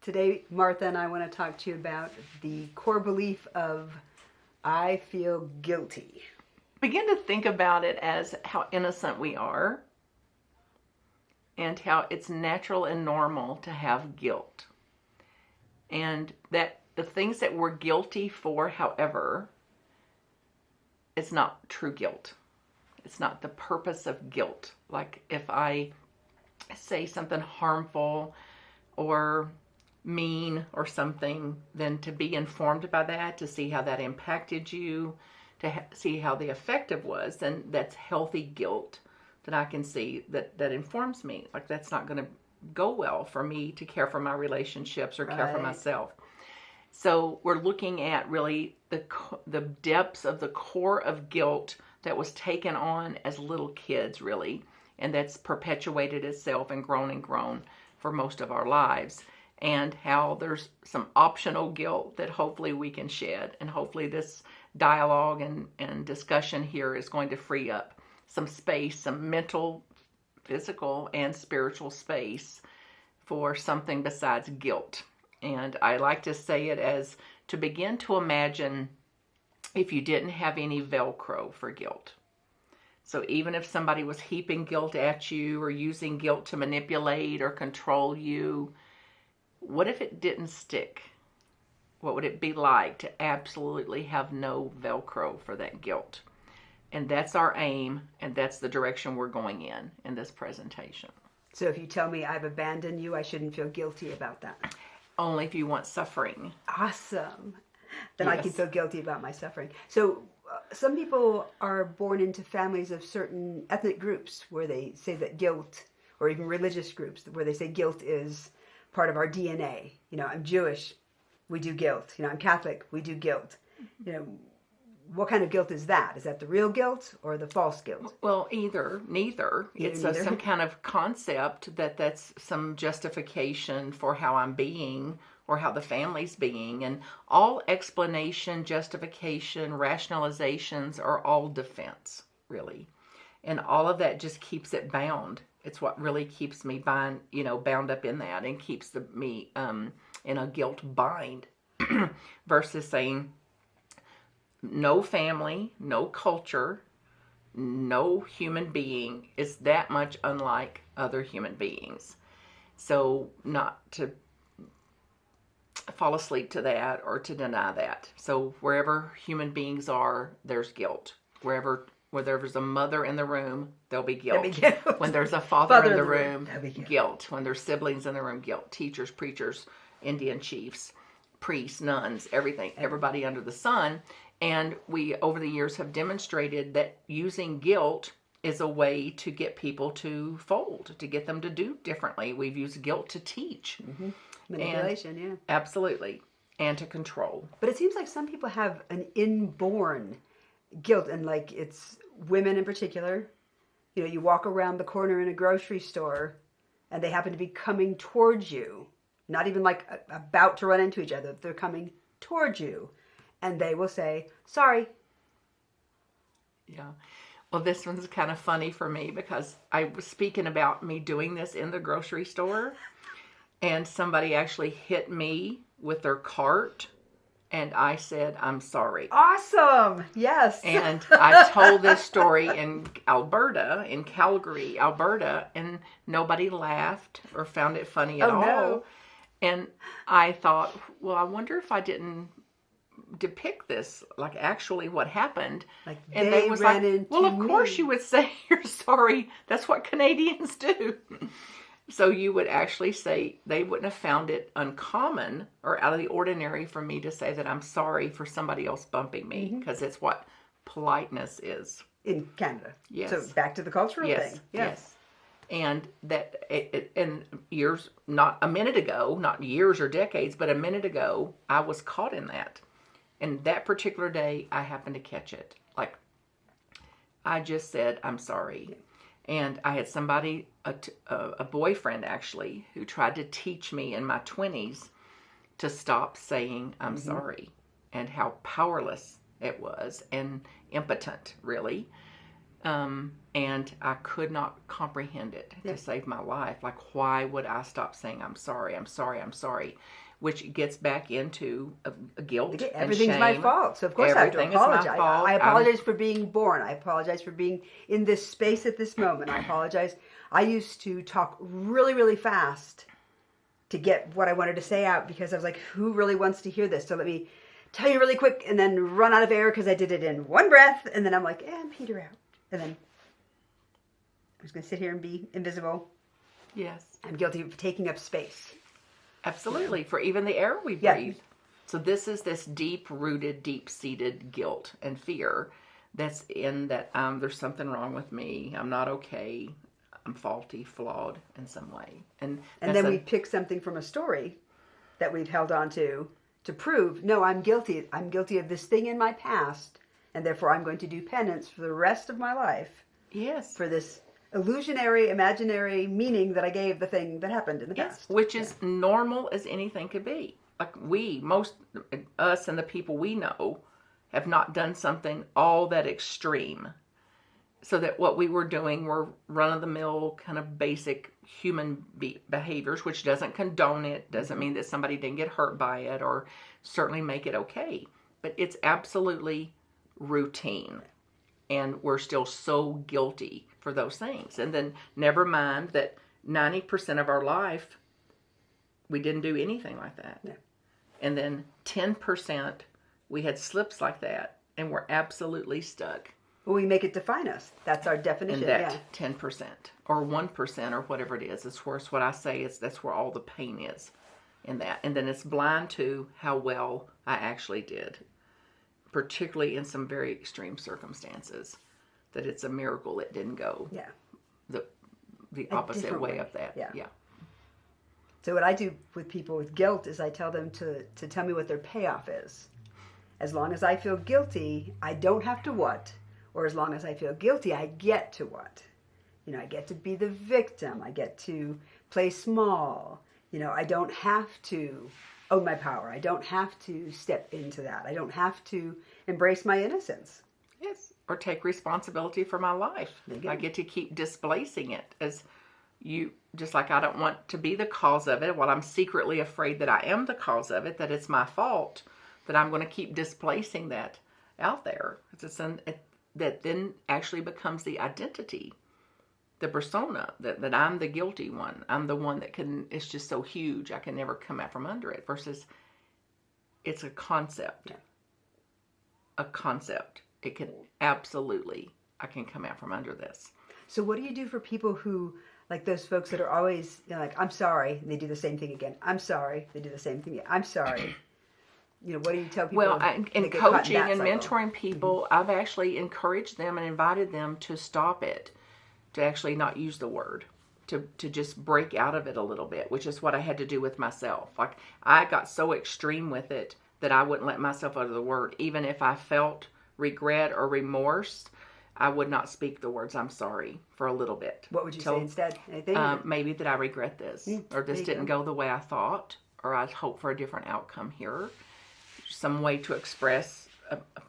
Today, Martha and I want to talk to you about the core belief of I feel guilty. Begin to think about it as how innocent we are and how it's natural and normal to have guilt. And that the things that we're guilty for, however, it's not true guilt. It's not the purpose of guilt. Like if I say something harmful or mean or something, then to be informed by that, to see how that impacted you, to see how the effective was, then that's healthy guilt that I can see that informs me. Like that's not going to go well for me to care for my relationships or care for myself. So we're looking at really the depths of the core of guilt that was taken on as little kids, really, and that's perpetuated itself and grown for most of our lives, and how there's some optional guilt that hopefully we can shed, and hopefully this dialogue and discussion here is going to free up some space, some mental, physical, and spiritual space for something besides guilt. And I like to say it as to begin to imagine if you didn't have any Velcro for guilt. So even if somebody was heaping guilt at you or using guilt to manipulate or control you, what if it didn't stick? What would it be like to absolutely have no Velcro for that guilt? And that's our aim, and that's the direction we're going in this presentation. So if you tell me I've abandoned you, I shouldn't feel guilty about that. Only if you want suffering. Awesome. Then Yes. I can feel guilty about my suffering. So some people are born into families of certain ethnic groups where they say that guilt, or even religious groups where they say guilt is part of our DNA. You know, I'm Jewish, we do guilt. You know, I'm Catholic, we do guilt. You know, what kind of guilt is that? Is that the real guilt or the false guilt? Well, neither. It's neither. Some kind of concept that's some justification for how I'm being or how the family's being. And all explanation, justification, rationalizations are all defense, really. And all of that just keeps it bound. It's what really keeps me bound up in that and keeps me in a guilt bind versus saying, no family, no culture, no human being is that much unlike other human beings. So not to fall asleep to that or to deny that. So wherever human beings are, there's guilt. Where there's a mother in the room, there'll be guilt. When there's a father in the room, guilt. When there's siblings in the room, guilt. Teachers, preachers, Indian chiefs, priests, nuns, everything, everybody under the sun. And we, over the years, have demonstrated that using guilt is a way to get people to fold, to get them to do differently. We've used guilt to teach. Mm-hmm. Manipulation, yeah. Absolutely. And to control. But it seems like some people have an inborn guilt, and like it's women in particular. You know, you walk around the corner in a grocery store and they happen to be coming towards you. Not even like about to run into each other. They're coming towards you. And they will say, sorry. Yeah. Well, this one's kind of funny for me because I was speaking about me doing this in the grocery store. And somebody actually hit me with their cart. And I said, I'm sorry. Awesome. Yes. And I told this story in Alberta, in Calgary, Alberta. And nobody laughed or found it funny at all. No. And I thought, well, I wonder if I didn't depict this, like actually what happened. Like and they was ran like, into well, of course me. you would say you're sorry. That's what Canadians do. So you would actually say they wouldn't have found it uncommon or out of the ordinary for me to say that I'm sorry for somebody else bumping me, because it's what politeness is. In Canada. Yes. So back to the cultural thing. Yes. And that, and years, not a minute ago, not years or decades, but a minute ago, I was caught in that. And that particular day, I happened to catch it. Like, I just said, I'm sorry. And I had somebody, a boyfriend actually, who tried to teach me in my 20s to stop saying I'm sorry, and how powerless it was and impotent, really. And And I could not comprehend it to save my life. Like, why would I stop saying, I'm sorry, I'm sorry, I'm sorry? Which gets back into a guilt Everything's and my shame. fault. So, of course, Everything I have to apologize. is my fault. I apologize for being born. I apologize for being in this space at this moment. I apologize. I used to talk really, really fast to get what I wanted to say out because I was like, who really wants to hear this? So let me tell you really quick and then run out of air because I did it in one breath. And then I'm like, I'm peter out. And then I'm just going to sit here and be invisible. Yes. I'm guilty of taking up space. Absolutely, for even the air we breathe. So this is this deep-rooted, deep-seated guilt and fear that's in that there's something wrong with me, I'm not okay, I'm faulty, flawed in some way. And then we pick something from a story that we've held on to prove, no, I'm guilty. I'm guilty of this thing in my past, and therefore I'm going to do penance for the rest of my life. Yes. For this illusionary, imaginary meaning that I gave the thing that happened in the past. Which is normal as anything could be. Like us and the people we know have not done something all that extreme. So that what we were doing were run-of-the-mill kind of basic human behaviors, which doesn't condone it, doesn't mean that somebody didn't get hurt by it, or certainly make it okay. But it's absolutely routine. And we're still so guilty for those things. And then never mind that 90% of our life, we didn't do anything like that. Yeah. And then 10%, we had slips like that, and we're absolutely stuck. Well, we make it define us. That's our definition. And that 10% or 1% or whatever it is, it's worse. What I say is that's where all the pain is in that. And then it's blind to how well I actually did, particularly in some very extreme circumstances, that it's a miracle it didn't go the opposite way of that. Yeah. So what I do with people with guilt is I tell them to tell me what their payoff is. As long as I feel guilty, I don't have to what? Or as long as I feel guilty, I get to what? I get to be the victim. I get to play small. I don't have to own my power. I don't have to step into that. I don't have to embrace my innocence. Yes. Or take responsibility for my life. I get to keep displacing it as just like I don't want to be the cause of it. While I'm secretly afraid that I am the cause of it, that it's my fault, that I'm going to keep displacing that out there. That then actually becomes the identity, the persona, that I'm the guilty one. I'm the one that it's just so huge, I can never come out from under it, versus it's a concept. Yeah. A concept. It can absolutely, I can come out from under this. So what do you do for people who, like those folks that are always like, I'm sorry, and they do the same thing again. I'm sorry, they do the same thing again. I'm sorry. What do you tell people? Well, in coaching and mentoring people, I've actually encouraged them and invited them to stop it, to actually not use the word, to just break out of it a little bit, which is what I had to do with myself. Like, I got so extreme with it that I wouldn't let myself utter the word. Even if I felt regret or remorse, I would not speak the words I'm sorry for a little bit. What would you say instead? Anything? Maybe that I regret this, or this didn't go the way I thought, or I hope for a different outcome here. Some way to express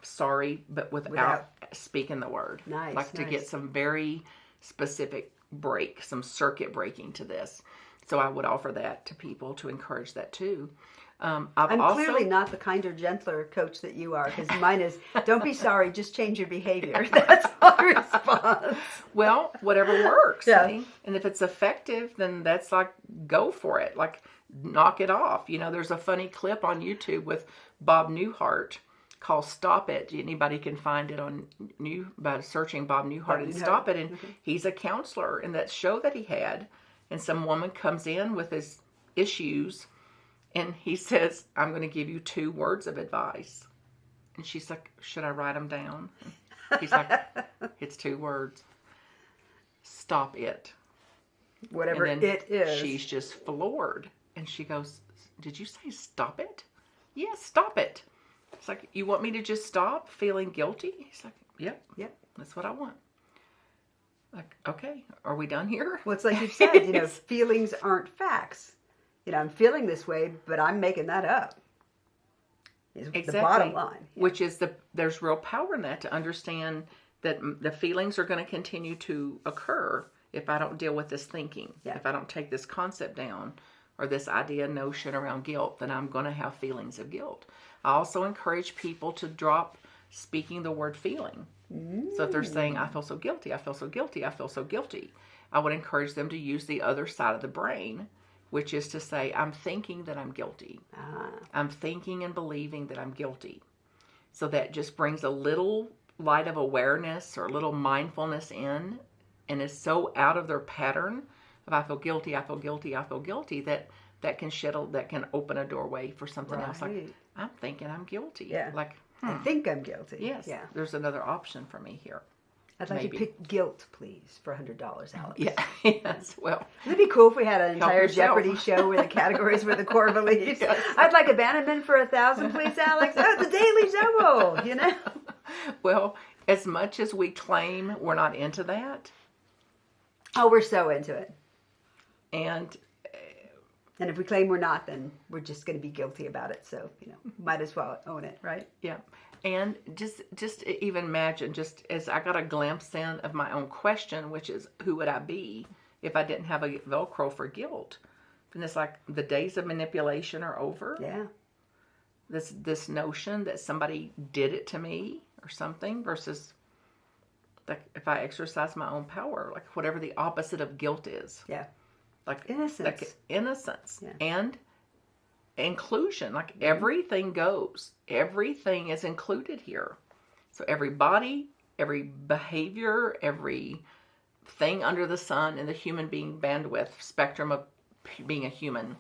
sorry, but without speaking the word. Nice. To get some very specific break, some circuit breaking to this. So I would offer that to people to encourage that too. I'm clearly not the kinder, gentler coach that you are, because mine is, don't be sorry, just change your behavior. That's my response. Well, whatever works. Yeah. And if it's effective, then that's like, go for it. Like, knock it off. There's a funny clip on YouTube with Bob Newhart called Stop It. Anybody can find it on by searching Bob Newhart and Stop It. And he's a counselor in that show that he had. And some woman comes in with his issues, and he says, I'm going to give you 2 words of advice. And she's like, should I write them down? And he's like, it's 2 words. Stop it. Whatever it is. She's just floored. And she goes, did you say stop it? Yes, stop it. It's like, you want me to just stop feeling guilty? He's like, yep, that's what I want. Like, okay, are we done here? Well, it's like you said, feelings aren't facts. I'm feeling this way, but I'm making that up. Is exactly. The bottom line. Yeah. Which is there's real power in that, to understand that the feelings are going to continue to occur if I don't deal with this thinking. Yeah. If I don't take this concept down or this idea, notion around guilt, then I'm going to have feelings of guilt. I also encourage people to drop speaking the word feeling. So if they're saying, I feel so guilty, I feel so guilty, I feel so guilty, I would encourage them to use the other side of the brain, which is to say, I'm thinking that I'm guilty. I'm thinking and believing that I'm guilty. So that just brings a little light of awareness or a little mindfulness in, and is so out of their pattern of I feel guilty, I feel guilty, I feel guilty, that can open a doorway for something else. Like, I'm thinking I'm guilty. Yeah. Like, I think I'm guilty. yes, Yeah. there's another option for me here. I'd like Maybe. to pick guilt, please, for $100, Alex. Yeah, yes, well. It'd be cool if we had an entire yourself. Jeopardy show where the categories were the core beliefs. Yes. I'd like abandonment for 1,000, please, Alex. Oh, the Daily Double, you know? Well, as much as we claim we're not into that, Oh, we're so into it. and And if we claim we're not, then we're just going to be guilty about it. So, might as well own it, right? yeah, and just even imagine, just as I got a glimpse in of my own question, which is, who would I be if I didn't have a Velcro for guilt? And it's like the days of manipulation are over. Yeah. This notion that somebody did it to me or something, versus like if I exercise my own power, like whatever the opposite of guilt is. Yeah. Like Innocence. Like innocence. Yeah. And inclusion. Like everything goes. Everything is included here. So every body, every behavior, every thing under the sun in the human being bandwidth spectrum of being a human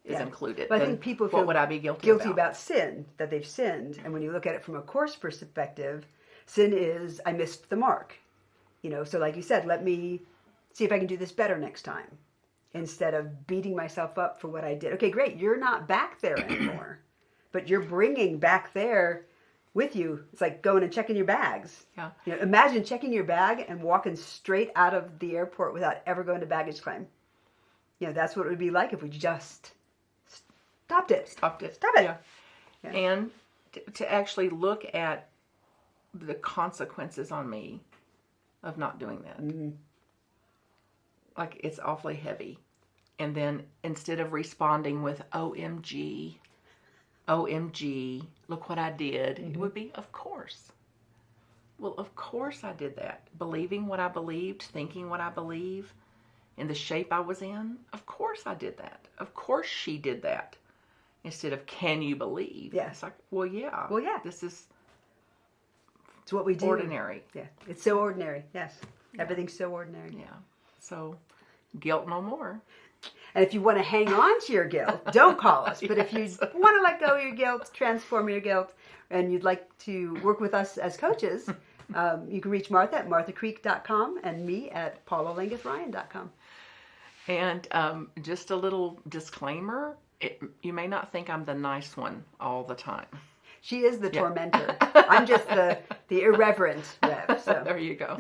is included. But I Then think people what feel would I be guilty about sin, that they've sinned. And when you look at it from a Course perspective, sin is, I missed the mark. So like you said, let me see if I can do this better next time, instead of beating myself up for what I did. Okay, great. You're not back there anymore, but you're bringing back there with you. It's like going and checking your bags. Yeah. Imagine checking your bag and walking straight out of the airport without ever going to baggage claim. That's what it would be like if we just stopped it. Stopped it. Stop it. Yeah. Yeah. And to actually look at the consequences on me of not doing that. Mm-hmm. Like, it's awfully heavy. And then instead of responding with OMG, look what I did, it would be, of course. Well, of course I did that. Believing what I believed, thinking what I believe, in the shape I was in, of course I did that. Of course she did that. Instead of, can you believe? Yeah. It's like, well, yeah. Well, yeah. This is It's what we do. ordinary. Yeah. It's so ordinary. Yes. Everything's so ordinary. Yeah. So, guilt no more. And if you want to hang on to your guilt, don't call us. But if you Yes. want to let go of your guilt, transform your guilt, and you'd like to work with us as coaches, you can reach Martha at marthacreek.com and me at paulalanguthryan.com. And just a little disclaimer, you may not think I'm the nice one all the time. She is the tormentor. I'm just the irreverent Rev. So. There you go.